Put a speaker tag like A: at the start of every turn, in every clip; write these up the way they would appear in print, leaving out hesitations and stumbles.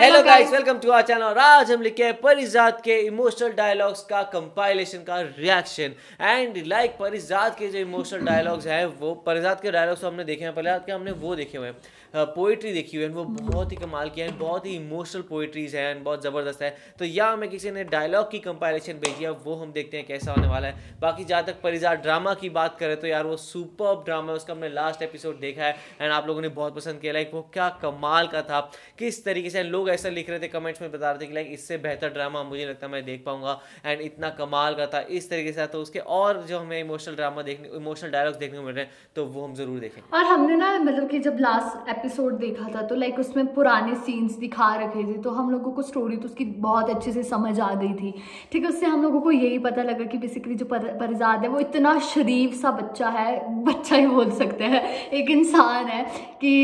A: Hello guys, welcome to our channel. और आज हम लेके आए परिजात के इमोशनल डायलॉग्स का कंपाइलेशन का रिएक्शन। एंड लाइक परिजात के जो इमोशनल डायलॉग्स हैं, वो परिजात के डायलॉग्स हमने देखे हैं, परिजात के हमने वो देखे हुए हैं, पोइट्री देखी हुई है, वो बहुत ही कमाल की है, बहुत ही इमोशनल पोइट्रीज हैं, बहुत ज़बरदस्त है। तो यहाँ हमें किसी ने डायलॉग की कंपाइलेशन भेजी है, वो हम देखते हैं कैसा होने वाला है। बाकी जहाँ तक परिजात ड्रामा की बात करें तो यार वो सुपर्ब ड्रामा है, उसका हमने लास्ट एपिसोड देखा है एंड आप लोगों ने बहुत पसंद किया। लाइक वो क्या कमाल का था, किस तरीके से लोग ऐसा लिख रहे थे, कमेंट्स में बता रहे थे कि लाइक इससे बेहतर ड्रामा मुझे लगता है मैं देख पाऊंगा। एंड इतना कमाल का था इस तरीके से। तो उसके और जो हमें इमोशनल ड्रामा देखने, इमोशनल डायलॉग्स देखने को मिल रहे हैं, तो वो हम जरूर देखें।
B: और हमने ना मतलब कि जब लास्ट एपिसोड देखा था तो लाइक उसमें पुराने सीन्स दिखा रखे थे, तो हम लोगों को स्टोरी तो उसकी बहुत अच्छे से समझ आ गई थी। ठीक है, उससे हम लोगों को यही पता लगा कि बेसिकली जो परिजात है वो इतना शरीफ सा बच्चा है, बच्चा ही बोल सकते हैं, एक इंसान है कि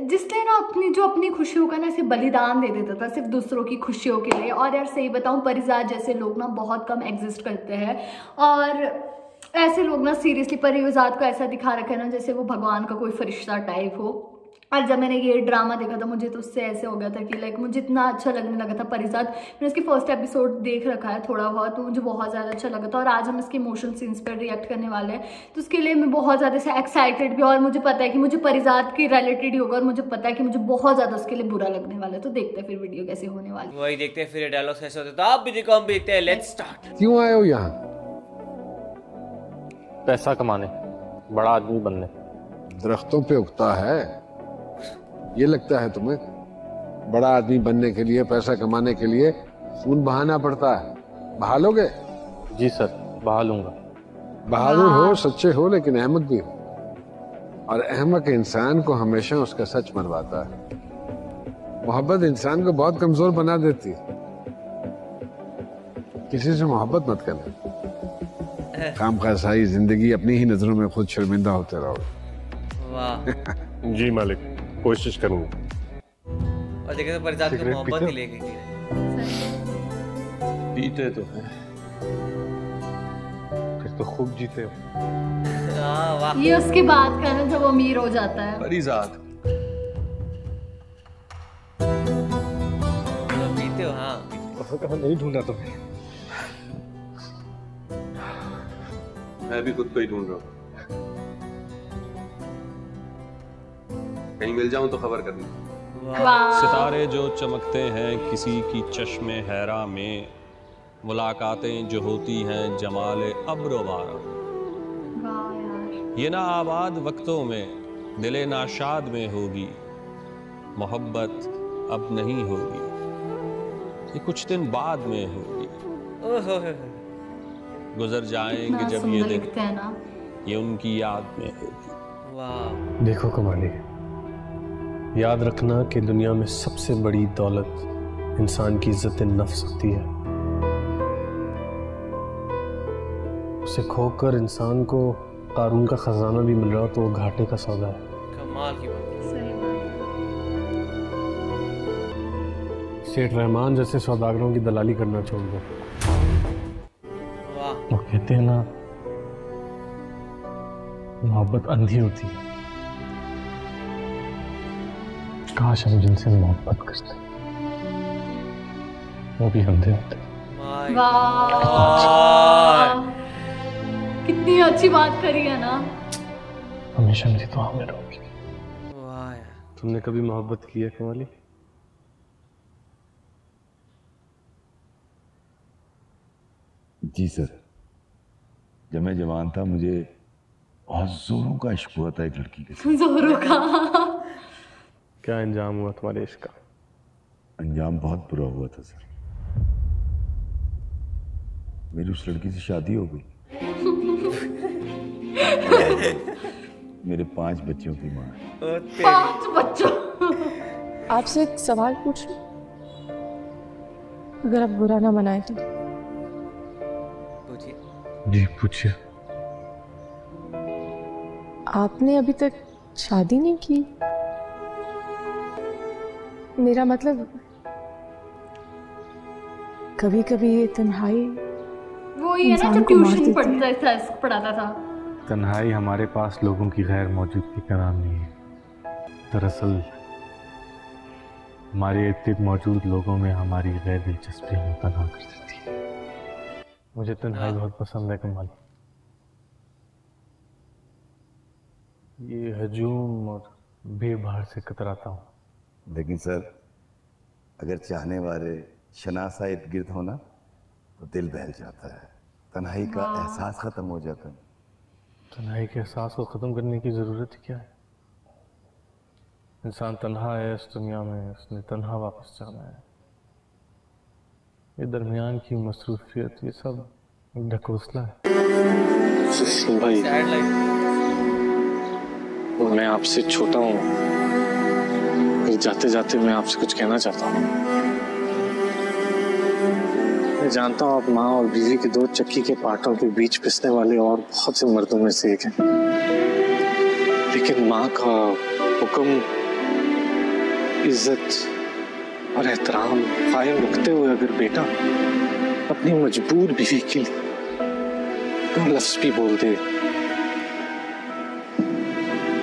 B: जिसने ना अपनी खुशियों का ना ऐसे बलिदान दे देता था सिर्फ दूसरों की खुशियों के लिए। और यार सही बताऊं, परिजात जैसे लोग ना बहुत कम एग्जिस्ट करते हैं, और ऐसे लोग ना सीरियसली परिजात को ऐसा दिखा रखा है ना जैसे वो भगवान का कोई फरिश्ता टाइप हो। और जब मैंने ये ड्रामा देखा था मुझे तो उससे ऐसे हो गया था कि लाइक मुझे इतना अच्छा लगने लगा था परिजात। मैंने उसकी फर्स्ट एपिसोड देख रखा है थोड़ा बहुत, तो मुझे बहुत ज़्यादा अच्छा लगा था। और आज हम इसके इमोशनल सीन्स पर रिएक्ट करने वाले हैं, तो उसके लिए मैं बहुत ज़्यादा से एक्साइटेड भी, और मुझे पता है कि मुझे परिजात की रिलेटेड ही होगा, और मुझे पता है कि मुझे बहुत ज़्यादा उसके लिए बुरा लगने वाला है। तो देखते हैं फिर वीडियो कैसे होने वाली,
A: वही देखते हैं फिर डायलॉग्स कैसे होते हैं। तो आप भी देखो, हम भी देखते हैं। Let's start.
C: क्यों आए हो यहाँ?
D: पैसा कमाने, बड़ा आदमी बनने।
C: दरख्तों पे उगता है, ये लगता है तुम्हें? बड़ा आदमी बनने के लिए, पैसा कमाने के लिए खून बहाना पड़ता है। बहा लोगे?
D: जी सर, बहा लूंगा।
C: बहादुर हो, सच्चे हो, लेकिन अहमक भी हो। और अहमक इंसान को हमेशा उसका सच मरवाता है। मोहब्बत इंसान को बहुत कमजोर बना देती है। किसी से मोहब्बत मत करना, खामखा सारी जिंदगी अपनी ही नजरों में खुद शर्मिंदा होते रहोगे।
A: वाह।
E: जी मालिक, कोशिश करूंगा।
A: और देखे तो परिजात को मोहब्बत ही ले गई थी।
E: पीते तो हैं, फिर तो खूब जीते हो।
A: वाह।
B: ये उसकी बात का ना जब वो अमीर हो जाता है।
E: परिजात,
A: पीते हो? हाँ।
E: कहाँ नहीं ढूंढा तुम्हें? मैं भी खुद को ही ढूंढ रहा हूँ। कहीं मिल जाऊं तो खबर करनी।
F: सितारे जो चमकते हैं किसी की चश्मे हैरा में, मुलाकातें जो होती हैं जमाले अब्रोबारा। ये ना आबाद वक्तों में दिले नाशाद में होगी, मोहब्बत अब नहीं होगी, ये कुछ दिन बाद में होगी। गुजर जाएंगे जब ये दिन, ये उनकी याद में होगी।
A: वाह।
E: देखो कमाली, याद रखना कि दुनिया में सबसे बड़ी दौलत इंसान की इज्जत नफ्स होती है। उसे खोकर इंसान को कारून का खजाना भी मिल रहा तो वो घाटे का सौदा है।
A: कमाल की बात।
E: सेठ रहमान जैसे सौदागरों की दलाली करना छोड़ दो। वो कहते हैं ना, मोहब्बत अंधी होती है। काश हम जिनसे मोहब्बत करते वो भी अंधे होते।
B: कितनी अच्छी बात करी है ना।
E: हमेशा मेरी दुआ में रहोगी।
A: वाह यार।
E: तुमने कभी मोहब्बत की है कमाली?
G: जी सर, जब मैं जवान था मुझे बहुत जोरों का इश्क हुआ था एक लड़की के साथ।
B: जोरों का?
E: क्या अंजाम हुआ तुम्हारे इश्क का?
G: अंजाम बहुत बुरा हुआ था सर। मेरी उस लड़की से शादी हो गई। मेरे 5 बच्चों की माँ है।
B: 5 बच्चों?
H: आपसे एक सवाल पूछ लूं, अगर आप बुरा ना मनाए तो?
E: जी पूछिए।
H: आपने अभी तक शादी नहीं की? मेरा मतलब कभी कभी ये तन्हाई
B: वो ये ना जो ट्यूशन पढ़ाता था।
E: तन्हाई हमारे पास लोगों की गैर मौजूदगी का नाम नहीं है। दरअसल
D: हमारे इर्द मौजूद लोगों में हमारी गैर दिलचस्पी हमें तन्हा कर देती है। मुझे तन्हाई बहुत पसंद है कमाल। ये हजूम और बेबार से कतराता हूँ।
G: लेकिन सर, अगर चाहने वाले शनासा इर्द गिर्द हो ना तो दिल बहल जाता है, तन्हाई का एहसास खत्म हो जाता है।
D: तन्हाई के एहसास को ख़त्म करने की ज़रूरत क्या है? इंसान तन्हा है इस दुनिया में, उसने तन्हा वापस जाना है। ये दरमियान की मसरूफियत, ये सब ढकोसला है।
E: भाई मैं आपसे छोटा हूँ, फिर जाते जाते मैं आपसे कुछ कहना चाहता हूँ। मैं जानता हूँ आप माँ और बीवी के दो चक्की के पाटों के बीच पिसने वाले और बहुत से मर्दों में से एक हैं, लेकिन माँ का हुक्म, इज्जत और एहतराम कायम रखते हुए अगर बेटा अपनी मजबूर बीवी के लिए लफ्ज़ भी बोल दे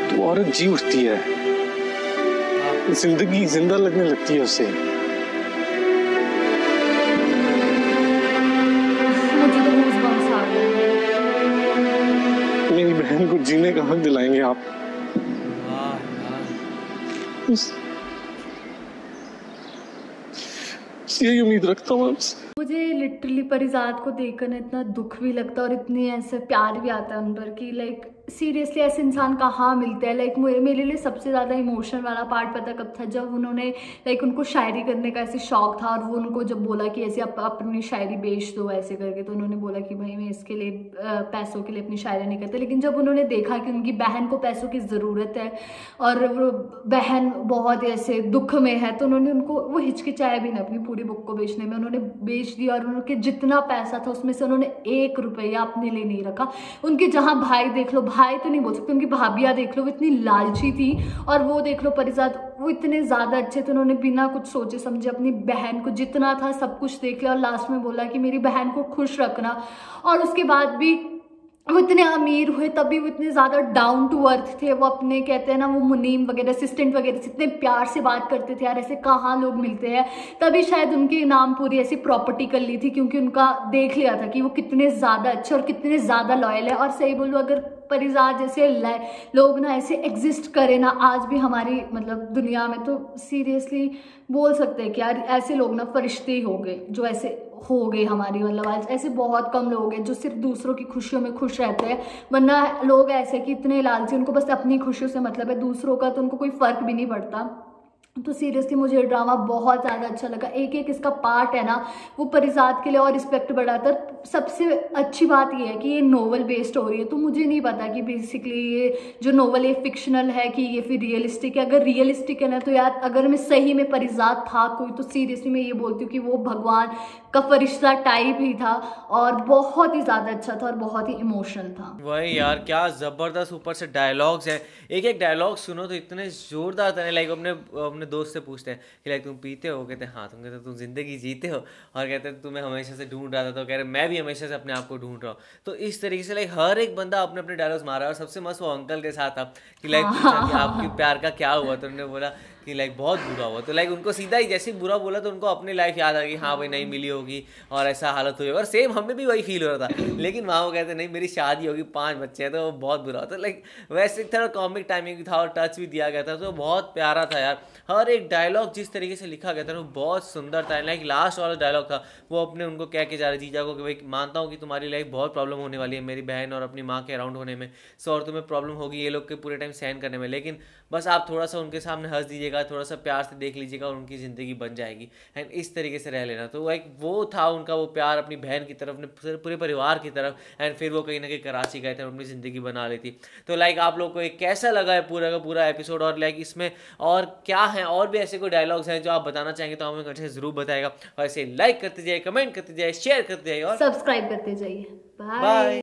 E: तो औरत जी उठती है, जिंदगी जिंदा लगने लगती है उसे। मेरी बहन को जीने का हक दिलाएंगे आप। यही उम्मीद रखता हूँ आपसे।
B: मुझे लिटरली परिजात को देखकर ना इतना दुख भी लगता है और इतनी ऐसे प्यार भी आता है अंदर की लाइक सीरियसली ऐसे इंसान कहाँ मिलते हैं। लाइक मेरे लिए सबसे ज़्यादा इमोशनल वाला पार्ट पता कब था, जब उन्होंने लाइक उनको शायरी करने का ऐसे शौक था और वो उनको जब बोला कि ऐसे आप अपनी शायरी बेच दो ऐसे करके, तो उन्होंने बोला कि भाई मैं इसके लिए पैसों के लिए अपनी शायरी नहीं करता। लेकिन जब उन्होंने देखा कि उनकी बहन को पैसों की ज़रूरत है और वो बहन बहुत ऐसे दुख में है, तो उन्होंने उनको वो हिचकिचाया भी ना अपनी पूरी बुक को बेचने में, उन्होंने बेच दिया और उनके जितना पैसा था उसमें से उन्होंने 1 रुपया अपने लिए नहीं रखा। उनके जहाँ भाई देख लो, भाई तो नहीं बोल सकते, उनकी भाभियाँ देख लो वो इतनी लालची थी, और वो देख लो परिजात वो इतने ज़्यादा अच्छे थे, उन्होंने बिना कुछ सोचे समझे अपनी बहन को जितना था सब कुछ देख लिया और लास्ट में बोला कि मेरी बहन को खुश रखना। और उसके बाद भी वो इतने अमीर हुए तब भी वो इतने ज़्यादा डाउन टू अर्थ थे। वो अपने कहते हैं ना वो मुनीम वगैरह असिस्टेंट वगैरह से इतने प्यार से बात करते थे, यार ऐसे कहाँ लोग मिलते हैं। तभी शायद उनके नाम पूरी ऐसी प्रॉपर्टी कर ली थी, क्योंकि उनका देख लिया था कि वो कितने ज़्यादा अच्छे और कितने ज़्यादा लॉयल है। और सही बोलूँ अगर परिजात जैसे लोग ना ऐसे एग्जिस्ट करें ना आज भी हमारी मतलब दुनिया में, तो सीरियसली बोल सकते हैं कि यार ऐसे लोग ना फरिश्ते ही हो गए जो ऐसे हो गए हमारी, मतलब आज ऐसे बहुत कम लोग हैं जो सिर्फ दूसरों की खुशियों में खुश रहते हैं। वरना लोग ऐसे कि इतने लालची, उनको बस अपनी खुशियों से मतलब है, दूसरों का तो उनको कोई फर्क भी नहीं पड़ता। तो सीरियसली मुझे ये ड्रामा बहुत ज़्यादा अच्छा लगा। एक एक इसका पार्ट है ना वो परिजात के लिए और रिस्पेक्ट बढ़ाता है। सबसे अच्छी बात ये है कि ये नोवेल बेस्ड हो रही है, तो मुझे नहीं पता कि बेसिकली ये जो नोवेल है फिक्शनल है कि ये फिर रियलिस्टिक है। अगर रियलिस्टिक है ना तो यार अगर मैं सही में परिजात था कोई, तो सीरियसली मैं ये बोलती हूँ कि वो भगवान का फरिश्ता टाइप ही था और बहुत ही ज़्यादा अच्छा था और बहुत ही इमोशनल था।
A: वही यार क्या ज़बरदस्त ऊपर से डायलॉग्स हैं, एक एक डायलॉग सुनो तो इतने जोरदार था। लाइक अपने दोस्त से पूछते हैं कि लाइक तुम पीते हो, कहते हैं हाँ, तुम कहते तुम जिंदगी जीते हो, और कहते हैं तुम्हें हमेशा से ढूंढ रहा था, तो कह रहे मैं भी हमेशा से अपने आप को ढूंढ रहा हूँ। तो इस तरीके से लाइक हर एक बंदा अपने अपने डायलॉग्स मारा। और सबसे मस्त वो अंकल के साथ था कि लाइक पूछा कि आपकी प्यार का क्या हुआ, तो उन्होंने बोला कि लाइक बहुत बुरा हुआ। तो लाइक उनको सीधा ही जैसे बुरा बोला तो उनको अपनी लाइफ याद आ गई, हाँ भाई नहीं मिली होगी और ऐसा हालत हुई होगी। और सेम हमें भी वही फील हो रहा था, लेकिन वहाँ वो कहते नहीं मेरी शादी होगी 5 बच्चे हैं, तो वो बहुत बुरा होता। लाइक वैसे थोड़ा कॉमिक टाइमिंग भी था और टच भी दिया गया था, तो बहुत प्यारा था यार। हर एक डायलॉग जिस तरीके से लिखा गया था वो बहुत सुंदर था। लाइक लास्ट वाला डायलॉग था वो अपने उनको कह के जा रहे जीजा को कि भाई मानता हूँ कि तुम्हारी लाइफ बहुत प्रॉब्लम होने वाली है मेरी बहन और अपनी माँ के अराउंड होने में, सो और तुम्हें प्रॉब्लम होगी ये लोग के पूरे टाइम सहन करने में, लेकिन बस आप थोड़ा सा उनके सामने हंस दीजिएगा, थोड़ा सा प्यार से देख लीजिएगा और उनकी ज़िंदगी बन जाएगी। एंड इस तरीके से रह लेना। तो लाइक वो था उनका वो प्यार अपनी बहन की तरफ, अपने पूरे परिवार की तरफ। एंड फिर वो कहीं ना कहीं कराची गए थे और अपनी ज़िंदगी बना ली थी। तो लाइक आप लोग को एक कैसा लगा है पूरा का पूरा एपिसोड, और लाइक इसमें और क्या है, और भी ऐसे कोई डायलॉग्स हैं जो आप बताना चाहेंगे तो हमें कमेंट से जरूर बताएगा। और ऐसे लाइक करते जाइए, कमेंट करते जाइए, शेयर करते जाइए और
B: सब्सक्राइब करते जाइए। बाय।